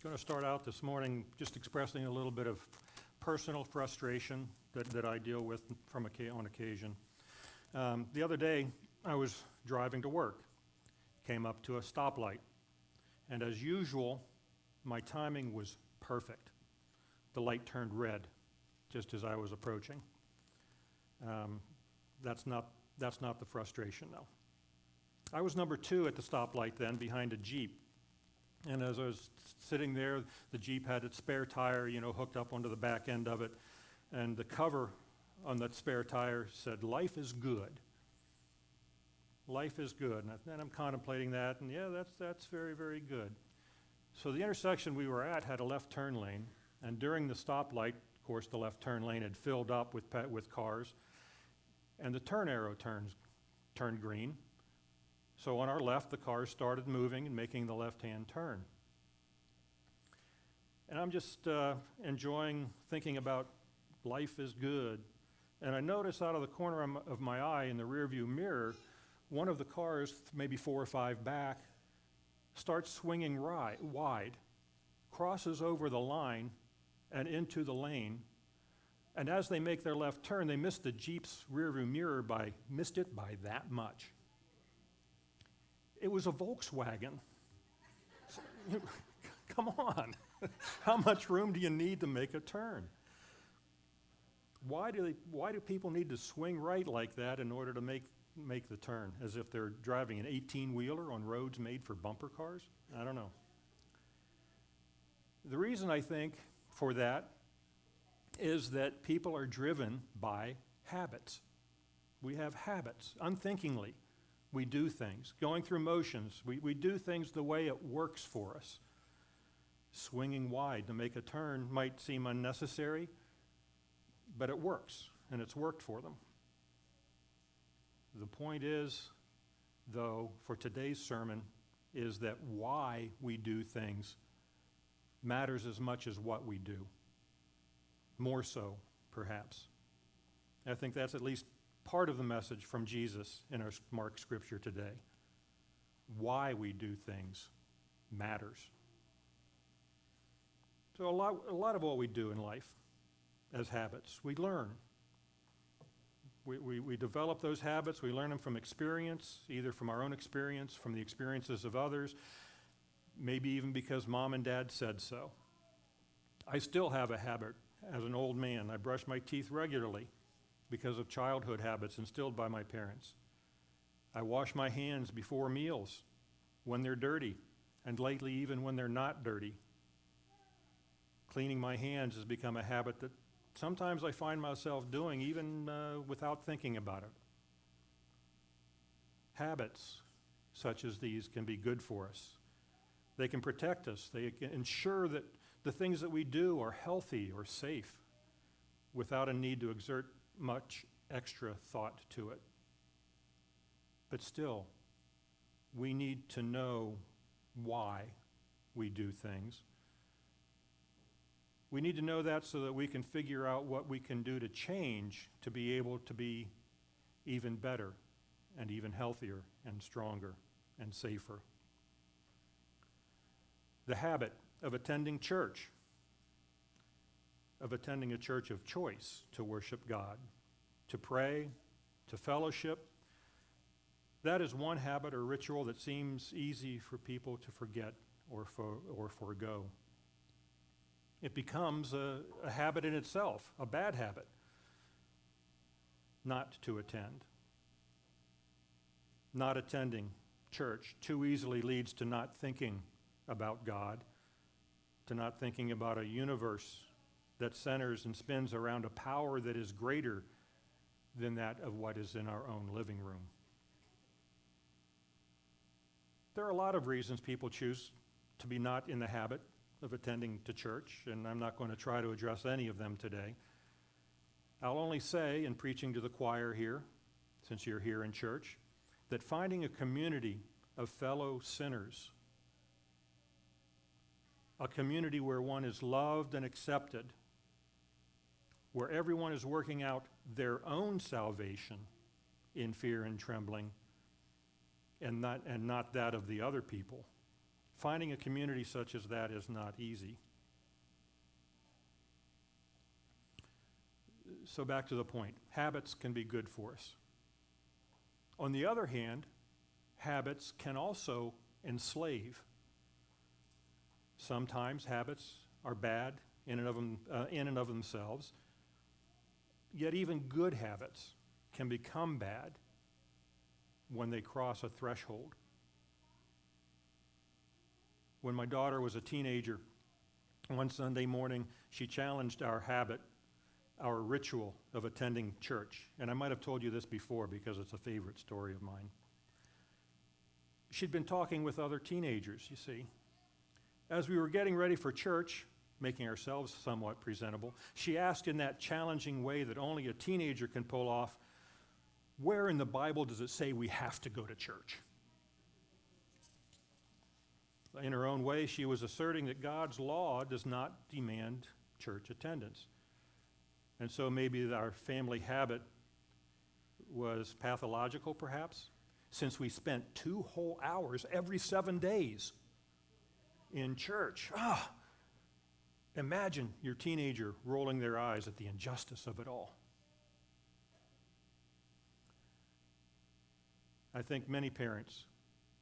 Going to start out this morning just expressing a little bit of personal frustration that I deal with on occasion. The other day, I was driving to work, came up to a stoplight, and as usual, my timing was perfect. The light turned red just as I was approaching. That's not the frustration, though. I was number 2 at the stoplight then, behind a Jeep. And as I was sitting there, the Jeep had its spare tire, hooked up onto the back end of it. And the cover on that spare tire said, "Life is good." Life is good. And I'm contemplating that, and yeah, that's very, very good. So the intersection we were at had a left turn lane. And during the stoplight, of course, the left turn lane had filled up with cars. And the turn arrow turned green. So on our left, the cars started moving and making the left-hand turn. And I'm just enjoying thinking about life is good. And I notice out of the corner of my eye in the rearview mirror, one of the cars, maybe 4 or 5 back, starts swinging wide, crosses over the line and into the lane. And as they make their left turn, they miss the Jeep's rearview mirror missed it by that much. It was a Volkswagen. Come on. How much room do you need to make a turn? Why do people need to swing right like that in order to make the turn, as if they're driving an 18-wheeler on roads made for bumper cars? I don't know. The reason I think for that is that people are driven by habits. We have habits, unthinkingly. We do things, going through motions. We do things the way it works for us. Swinging wide to make a turn might seem unnecessary, but it works, and it's worked for them. The point is, though, for today's sermon, is that why we do things matters as much as what we do. More so, perhaps. I think that's at least part of the message from Jesus in our Mark scripture today. Why we do things matters. So a lot of what we do in life as habits, we learn. We develop those habits, we learn them from experience, either from our own experience, from the experiences of others, maybe even because mom and dad said so. I still have a habit as an old man. I brush my teeth regularly because of childhood habits instilled by my parents. I wash my hands before meals when they're dirty, and lately even when they're not dirty. Cleaning my hands has become a habit that sometimes I find myself doing even without thinking about it. Habits such as these can be good for us. They can protect us. They can ensure that the things that we do are healthy or safe without a need to exert much extra thought to it. But still, we need to know why we do things. We need to know that so that we can figure out what we can do to change to be able to be even better and even healthier and stronger and safer. The habit of attending church, of attending a church of choice to worship God, to pray, to fellowship. That is one habit or ritual that seems easy for people to forget or forego. It becomes a habit in itself, a bad habit, not to attend. Not attending church too easily leads to not thinking about God, to not thinking about a universe that centers and spins around a power that is greater than that of what is in our own living room. There are a lot of reasons people choose to be not in the habit of attending to church, and I'm not going to try to address any of them today. I'll only say, in preaching to the choir here, since you're here in church, that finding a community of fellow sinners, a community where one is loved and accepted, where everyone is working out their own salvation in fear and trembling, and not that of the other people, finding a community such as that is not easy. So back to the point, habits can be good for us. On the other hand, habits can also enslave. Sometimes habits are bad in and of themselves, yet even good habits can become bad when they cross a threshold. When my daughter was a teenager, one Sunday morning, she challenged our habit, our ritual of attending church. And I might have told you this before because it's a favorite story of mine. She'd been talking with other teenagers, you see. As we were getting ready for church, making ourselves somewhat presentable, she asked in that challenging way that only a teenager can pull off, "Where in the Bible does it say we have to go to church?" In her own way, she was asserting that God's law does not demand church attendance. And so maybe our family habit was pathological, perhaps, since we spent 2 whole hours every 7 days in church. Imagine your teenager rolling their eyes at the injustice of it all. I think many parents,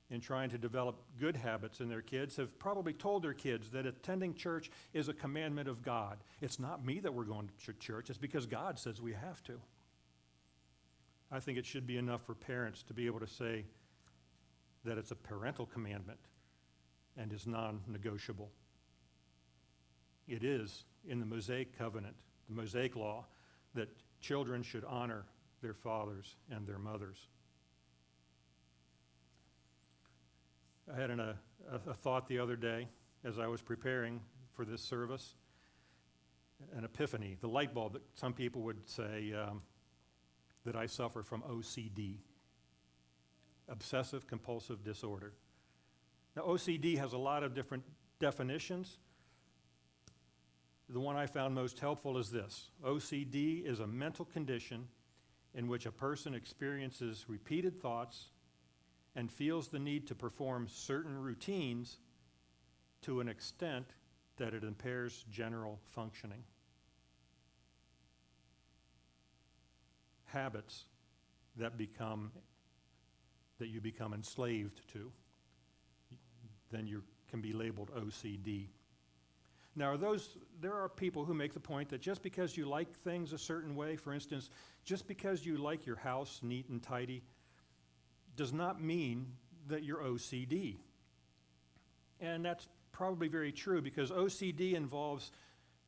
in trying to develop good habits in their kids, have probably told their kids that attending church is a commandment of God. It's not me that we're going to church, it's because God says we have to. I think it should be enough for parents to be able to say that it's a parental commandment and is non-negotiable. It is in the Mosaic covenant, the Mosaic law, that children should honor their fathers and their mothers. I had a thought the other day as I was preparing for this service, an epiphany, the light bulb that some people would say that I suffer from OCD, obsessive compulsive disorder. Now, OCD has a lot of different definitions. The one I found most helpful is this: OCD is a mental condition in which a person experiences repeated thoughts and feels the need to perform certain routines to an extent that it impairs general functioning. Habits that you become enslaved to, then you can be labeled OCD. Now, there are people who make the point that just because you like things a certain way, for instance, just because you like your house neat and tidy, does not mean that you're OCD. And that's probably very true, because OCD involves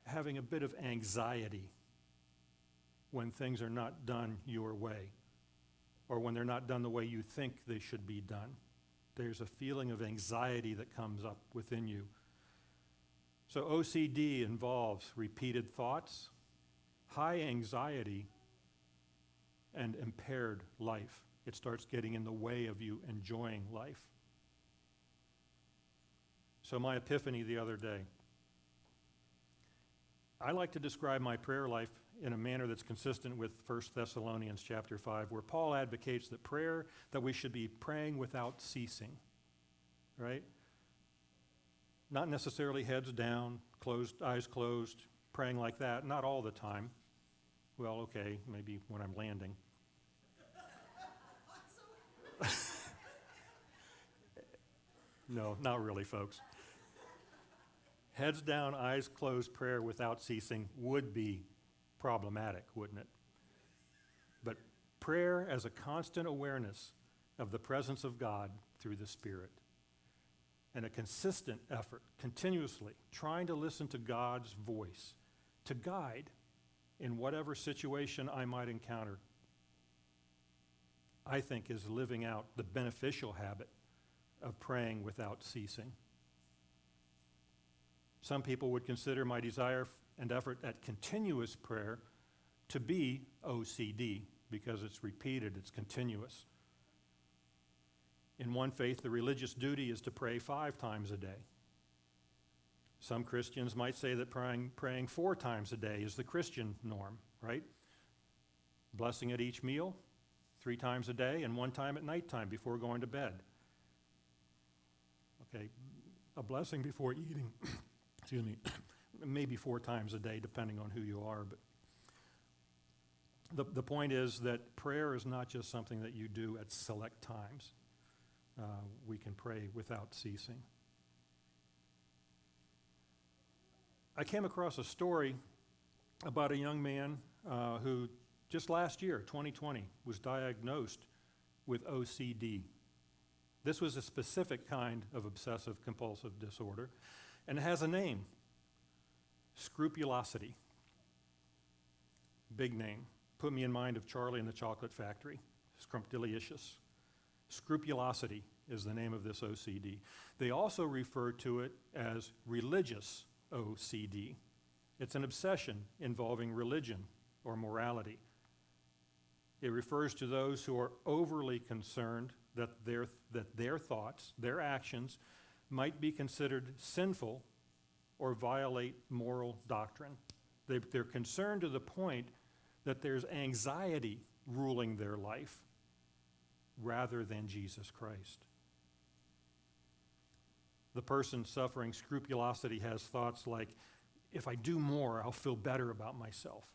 having a bit of anxiety when things are not done your way, or when they're not done the way you think they should be done. There's a feeling of anxiety that comes up within you. So OCD involves repeated thoughts, high anxiety, and impaired life. It starts getting in the way of you enjoying life. So my epiphany the other day, I like to describe my prayer life in a manner that's consistent with 1 Thessalonians chapter 5, where Paul advocates that we should be praying without ceasing, right? Not necessarily heads down, eyes closed, praying like that, not all the time. Well, okay, maybe when I'm landing. No, not really, folks. Heads down, eyes closed prayer without ceasing would be problematic, wouldn't it? But prayer as a constant awareness of the presence of God through the Spirit, and a consistent effort, continuously trying to listen to God's voice to guide in whatever situation I might encounter, I think is living out the beneficial habit of praying without ceasing. Some people would consider my desire and effort at continuous prayer to be OCD, because it's repeated, it's continuous. In one faith, the religious duty is to pray 5 times a day. Some Christians might say that praying 4 times a day is the Christian norm, right? Blessing at each meal, 3 times a day, and 1 time at nighttime before going to bed. Okay, a blessing before eating, excuse me, maybe 4 times a day, depending on who you are. But the point is that prayer is not just something that you do at select times. We can pray without ceasing. I came across a story about a young man who just last year, 2020, was diagnosed with OCD. This was a specific kind of obsessive compulsive disorder, and it has a name, scrupulosity. Big name. Put me in mind of Charlie and the Chocolate Factory, Scrumptious. Scrupulosity is the name of this OCD. They also refer to it as religious OCD. It's an obsession involving religion or morality. It refers to those who are overly concerned that their thoughts, their actions, might be considered sinful or violate moral doctrine. They're concerned to the point that there's anxiety ruling their life rather than Jesus Christ. The person suffering scrupulosity has thoughts like, if I do more, I'll feel better about myself.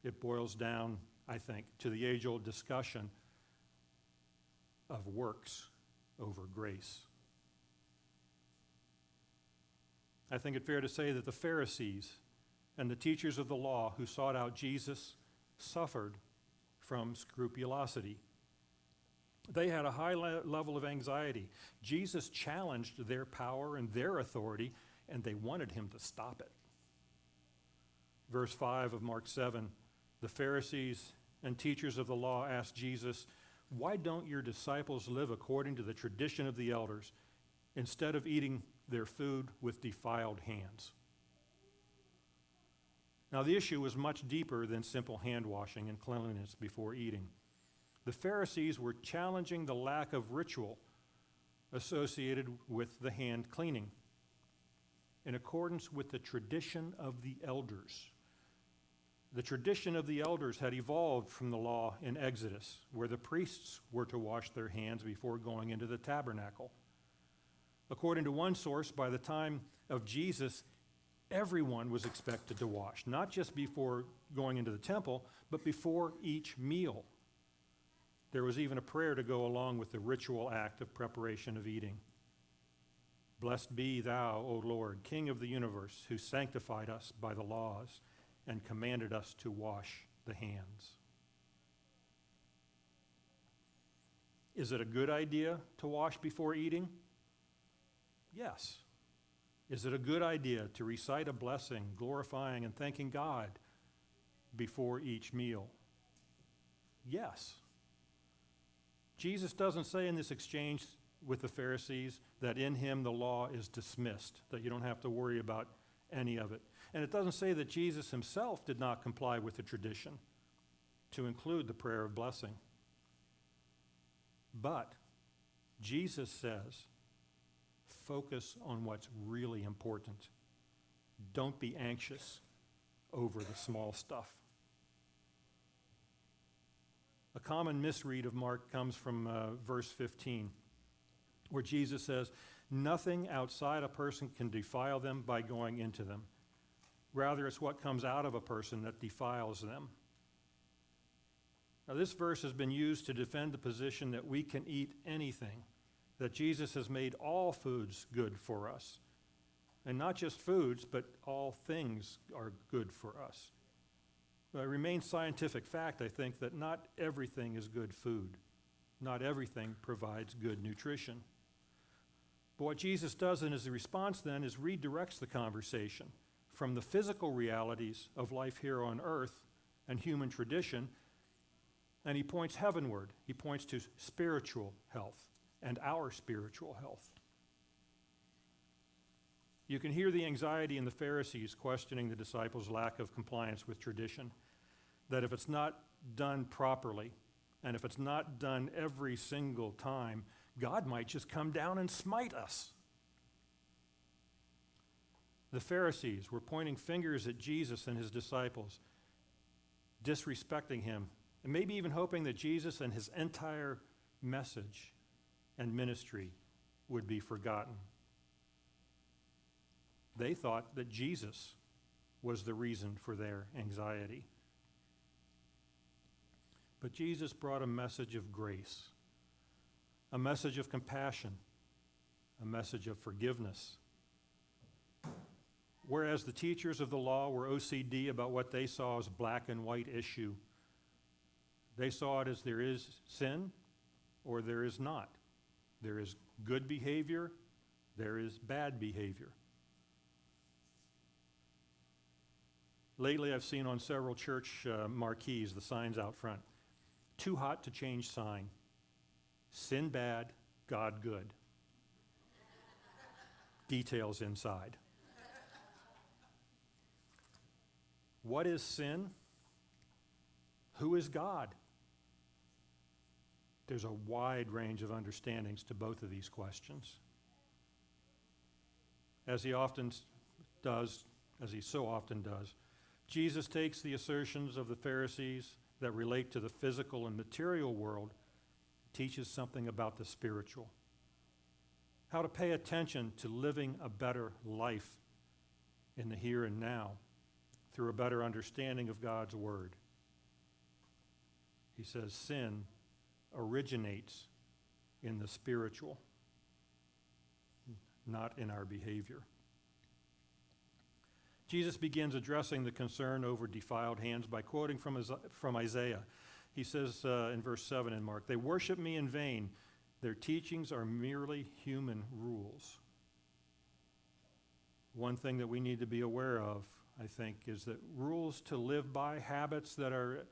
It boils down, I think, to the age-old discussion of works over grace. I think it's fair to say that the Pharisees and the teachers of the law who sought out Jesus suffered from scrupulosity. They had a high level of anxiety. Jesus challenged their power and their authority, and they wanted him to stop it. Verse 5 of Mark 7, the Pharisees and teachers of the law asked Jesus, "Why don't your disciples live according to the tradition of the elders instead of eating their food with defiled hands?" Now, the issue was much deeper than simple hand washing and cleanliness before eating. The Pharisees were challenging the lack of ritual associated with the hand cleaning in accordance with the tradition of the elders. The tradition of the elders had evolved from the law in Exodus, where the priests were to wash their hands before going into the tabernacle. According to one source, by the time of Jesus, everyone was expected to wash, not just before going into the temple, but before each meal. There was even a prayer to go along with the ritual act of preparation of eating. Blessed be thou, O Lord, King of the universe, who sanctified us by the laws and commanded us to wash the hands. Is it a good idea to wash before eating? Yes. Is it a good idea to recite a blessing, glorifying and thanking God before each meal? Yes. Jesus doesn't say in this exchange with the Pharisees that in him the law is dismissed, that you don't have to worry about any of it. And it doesn't say that Jesus himself did not comply with the tradition to include the prayer of blessing. But Jesus says, focus on what's really important. Don't be anxious over the small stuff. A common misread of Mark comes from verse 15, where Jesus says, nothing outside a person can defile them by going into them. Rather, it's what comes out of a person that defiles them. Now, this verse has been used to defend the position that we can eat anything, that Jesus has made all foods good for us. And not just foods, but all things are good for us. But it remains scientific fact, I think, that not everything is good food. Not everything provides good nutrition. But what Jesus does in his response then is redirects the conversation from the physical realities of life here on earth and human tradition, and he points heavenward. He points to spiritual health and our spiritual health. You can hear the anxiety in the Pharisees questioning the disciples' lack of compliance with tradition, that if it's not done properly, and if it's not done every single time, God might just come down and smite us. The Pharisees were pointing fingers at Jesus and his disciples, disrespecting him, and maybe even hoping that Jesus and his entire message and ministry would be forgotten They thought that Jesus was the reason for their anxiety. But Jesus brought a message of grace, a message of compassion, a message of forgiveness. Whereas the teachers of the law were OCD about what they saw as black and white issue, they saw it as there is sin or there is not. There is good behavior, there is bad behavior. Lately, I've seen on several church marquees the signs out front. Too hot to change sign. Sin bad, God good. Details inside. What is sin? Who is God? There's a wide range of understandings to both of these questions. As he so often does, Jesus takes the assertions of the Pharisees that relate to the physical and material world, teaches something about the spiritual. How to pay attention to living a better life in the here and now through a better understanding of God's word. He says sin originates in the spiritual, not in our behavior. Jesus begins addressing the concern over defiled hands by quoting from Isaiah. He says in verse 7 in Mark, "They worship me in vain. Their teachings are merely human rules." One thing that we need to be aware of, I think, is that rules to live by, habits that are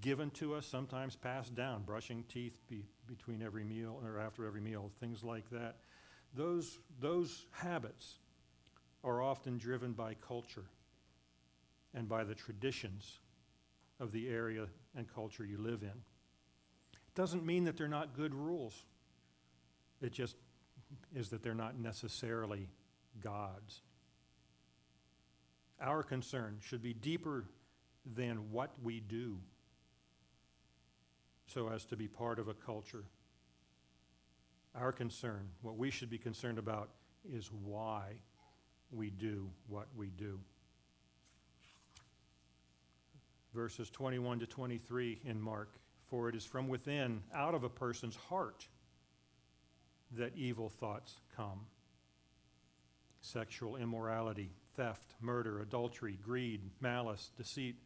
given to us, sometimes passed down, brushing teeth between every meal or after every meal, things like that. Those habits are often driven by culture and by the traditions of the area and culture you live in. It doesn't mean that they're not good rules. It just is that they're not necessarily God's. Our concern should be deeper than what we do so as to be part of a culture. Our concern, what we should be concerned about, is why we do what we do. Verses 21 to 23 in Mark, "For it is from within, out of a person's heart, that evil thoughts come. Sexual immorality, theft, murder, adultery, greed, malice, deceit,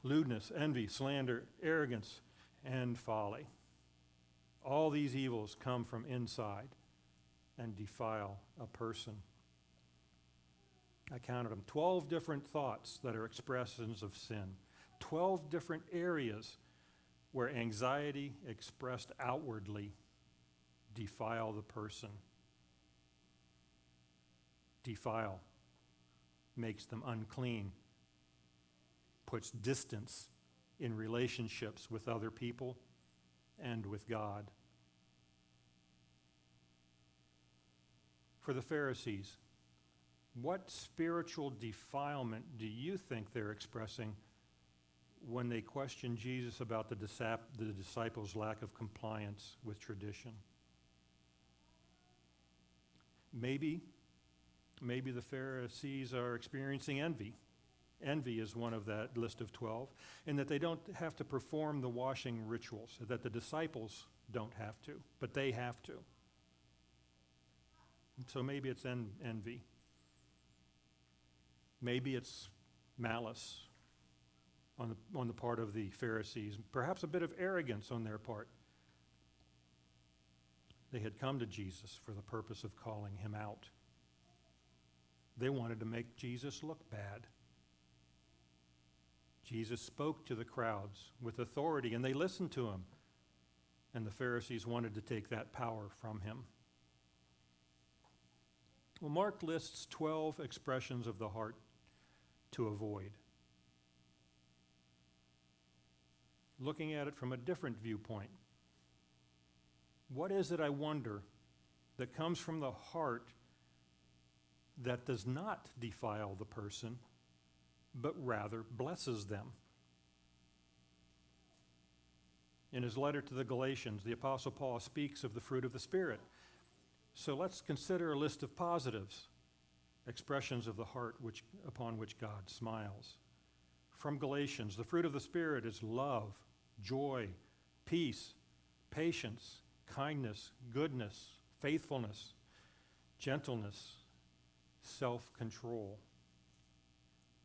lewdness, envy, slander, arrogance, and folly. All these evils come from inside and defile a person." I counted them, 12 different thoughts that are expressions of sin, 12 different areas where anxiety expressed outwardly defile the person. Defile makes them unclean, puts distance in relationships with other people and with God. For the Pharisees, what spiritual defilement do you think they're expressing when they question Jesus about the disciples' lack of compliance with tradition? Maybe the Pharisees are experiencing envy. Envy is one of that list of 12, in that they don't have to perform the washing rituals, that the disciples don't have to, but they have to. So maybe it's envy. Maybe it's malice on the part of the Pharisees, perhaps a bit of arrogance on their part. They had come to Jesus for the purpose of calling him out. They wanted to make Jesus look bad. Jesus spoke to the crowds with authority, and they listened to him. And the Pharisees wanted to take that power from him. Well, Mark lists 12 expressions of the heart to avoid. Looking at it from a different viewpoint, what is it, I wonder, that comes from the heart that does not defile the person, but rather blesses them? In his letter to the Galatians, the Apostle Paul speaks of the fruit of the Spirit. So let's consider a list of positives. expressions of the heart upon which God smiles. From Galatians, the fruit of the Spirit is love, joy, peace, patience, kindness, goodness, faithfulness, gentleness, self-control.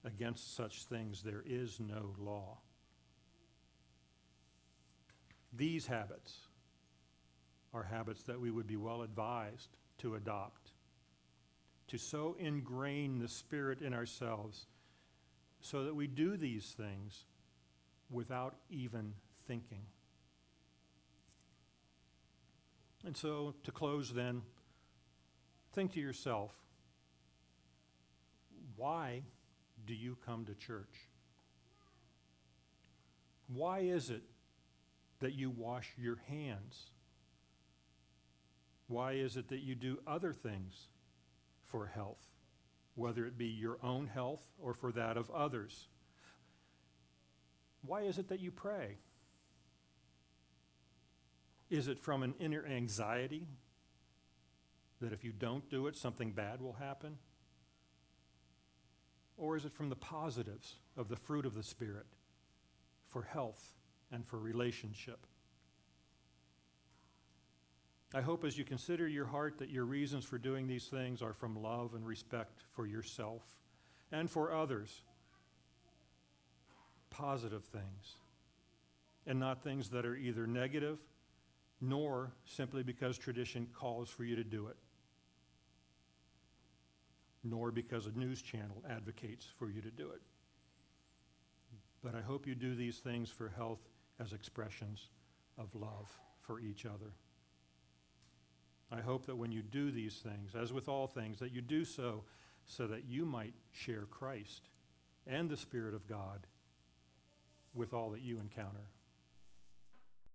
Against such things there is no law. These habits are habits that we would be well advised to adopt, to so ingrain the Spirit in ourselves so that we do these things without even thinking. And so, to close then, think to yourself, why do you come to church? Why is it that you wash your hands? Why is it that you do other things for health, whether it be your own health or for that of others? Why is it that you pray? Is it from an inner anxiety that if you don't do it, something bad will happen? Or is it from the positives of the fruit of the Spirit for health and for relationship? I hope as you consider your heart that your reasons for doing these things are from love and respect for yourself and for others. Positive things, and not things that are either negative nor simply because tradition calls for you to do it, nor because a news channel advocates for you to do it. But I hope you do these things for health as expressions of love for each other. I hope that when you do these things, as with all things, that you do so that you might share Christ and the Spirit of God with all that you encounter.